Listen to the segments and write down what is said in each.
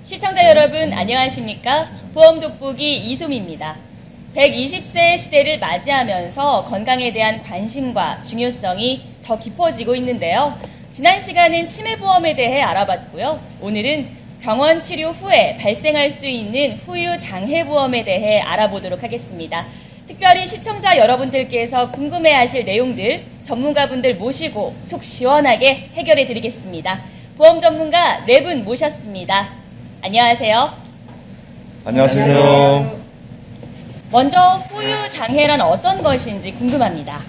시청자 여러분 안녕하십니까? 보험 돋보기 이소미입니다. 120세 시대를 맞이하면서 건강에 대한 관심과 중요성이 더 깊어지고 있는데요. 지난 시간은 치매보험에 대해 알아봤고요. 오늘은 병원 치료 후에 발생할 수 있는 후유장애보험에 대해 알아보도록 하겠습니다. 특별히 시청자 여러분들께서 궁금해하실 내용들 전문가분들 모시고 속 시원하게 해결해 드리겠습니다. 보험 전문가 4분 모셨습니다. 안녕하세요. 안녕하세요. 먼저 후유장애란 어떤 것인지 궁금합니다.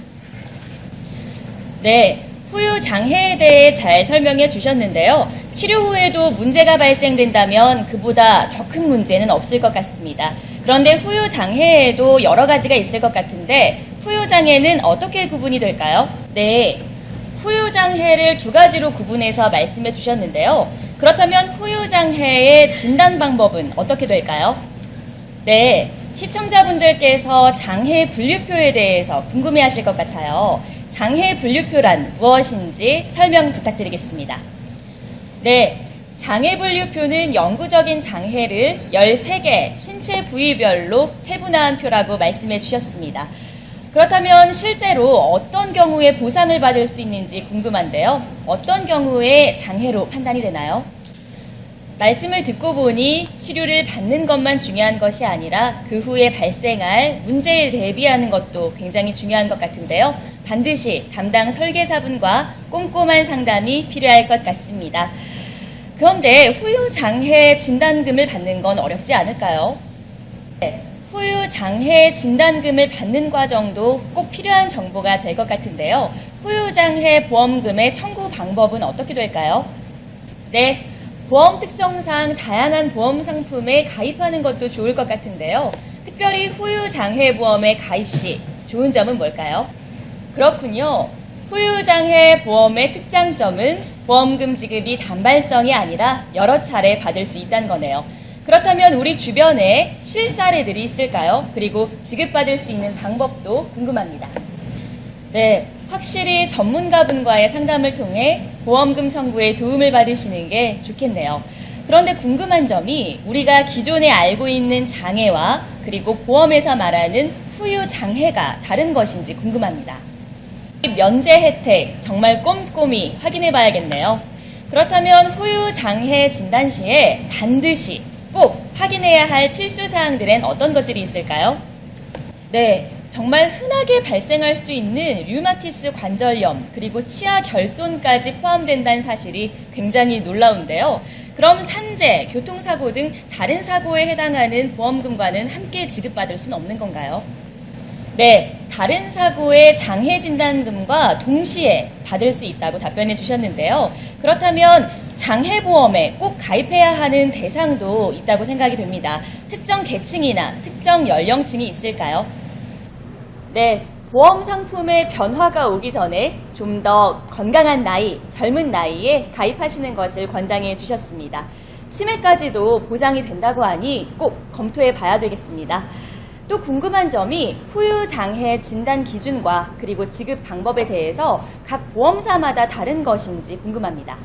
네, 후유장애에 대해 잘 설명해 주셨는데요. 치료 후에도 문제가 발생된다면 그보다 더 큰 문제는 없을 것 같습니다. 그런데 후유장애에도 여러 가지가 있을 것 같은데 후유장애는 어떻게 구분이 될까요? 네, 후유장애를 2가지로 구분해서 말씀해 주셨는데요. 그렇다면 후유장애의 진단 방법은 어떻게 될까요? 네, 시청자분들께서 장애 분류표에 대해서 궁금해하실 것 같아요. 장애 분류표란 무엇인지 설명 부탁드리겠습니다. 네, 장애 분류표는 영구적인 장애를 13개 신체 부위별로 세분화한 표라고 말씀해 주셨습니다. 그렇다면 실제로 어떤 경우에 보상을 받을 수 있는지 궁금한데요. 어떤 경우에 장애로 판단이 되나요? 말씀을 듣고 보니 치료를 받는 것만 중요한 것이 아니라 그 후에 발생할 문제에 대비하는 것도 굉장히 중요한 것 같은데요. 반드시 담당 설계사분과 꼼꼼한 상담이 필요할 것 같습니다. 그런데 후유장애 진단금을 받는 건 어렵지 않을까요? 네, 후유장애 진단금을 받는 과정도 꼭 필요한 정보가 될 것 같은데요. 후유장애 보험금의 청구 방법은 어떻게 될까요? 네, 보험 특성상 다양한 보험 상품에 가입하는 것도 좋을 것 같은데요. 특별히 후유장애 보험에 가입 시 좋은 점은 뭘까요? 그렇군요. 후유장애 보험의 특장점은 보험금 지급이 단발성이 아니라 여러 차례 받을 수 있다는 거네요. 그렇다면 우리 주변에 실사례들이 있을까요? 그리고 지급받을 수 있는 방법도 궁금합니다. 네, 확실히 전문가분과의 상담을 통해 보험금 청구에 도움을 받으시는 게 좋겠네요. 그런데 궁금한 점이 우리가 기존에 알고 있는 장애와 그리고 보험에서 말하는 후유장애가 다른 것인지 궁금합니다. 면제 혜택 정말 꼼꼼히 확인해 봐야겠네요. 그렇다면 후유장애 진단 시에 반드시 꼭 확인해야 할 필수 사항들엔 어떤 것들이 있을까요? 네, 정말 흔하게 발생할 수 있는 류마티스 관절염 그리고 치아 결손까지 포함된다는 사실이 굉장히 놀라운데요. 그럼 산재, 교통사고 등 다른 사고에 해당하는 보험금과는 함께 지급받을 수는 없는 건가요? 네, 다른 사고의 장애 진단금과 동시에 받을 수 있다고 답변해 주셨는데요. 그렇다면 장애보험에 꼭 가입해야 하는 대상도 있다고 생각이 됩니다. 특정 계층이나 특정 연령층이 있을까요? 네, 보험 상품의 변화가 오기 전에 좀 더 건강한 나이, 젊은 나이에 가입하시는 것을 권장해 주셨습니다. 치매까지도 보장이 된다고 하니 꼭 검토해 봐야 되겠습니다. 또 궁금한 점이 후유장애 진단 기준과 그리고 지급 방법에 대해서 각 보험사마다 다른 것인지 궁금합니다.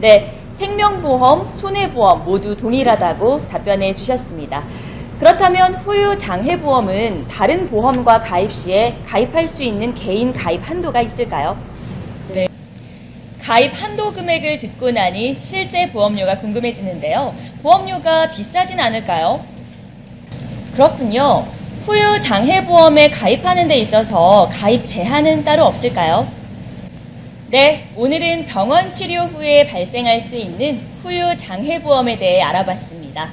네, 생명보험, 손해보험 모두 동일하다고 답변해 주셨습니다. 그렇다면 후유장애보험은 다른 보험과 가입 시에 가입할 수 있는 개인 가입 한도가 있을까요? 네. 가입 한도 금액을 듣고 나니 실제 보험료가 궁금해지는데요. 보험료가 비싸진 않을까요? 그렇군요. 후유장애보험에 가입하는 데 있어서 가입 제한은 따로 없을까요? 네, 오늘은 병원 치료 후에 발생할 수 있는 후유장애보험에 대해 알아봤습니다.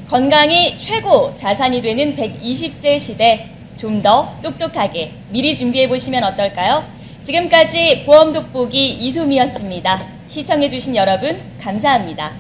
건강이 최고 자산이 되는 120세 시대 좀 더 똑똑하게 미리 준비해 보시면 어떨까요? 지금까지 보험 돋보기 이소미였습니다. 시청해 주신 여러분 감사합니다.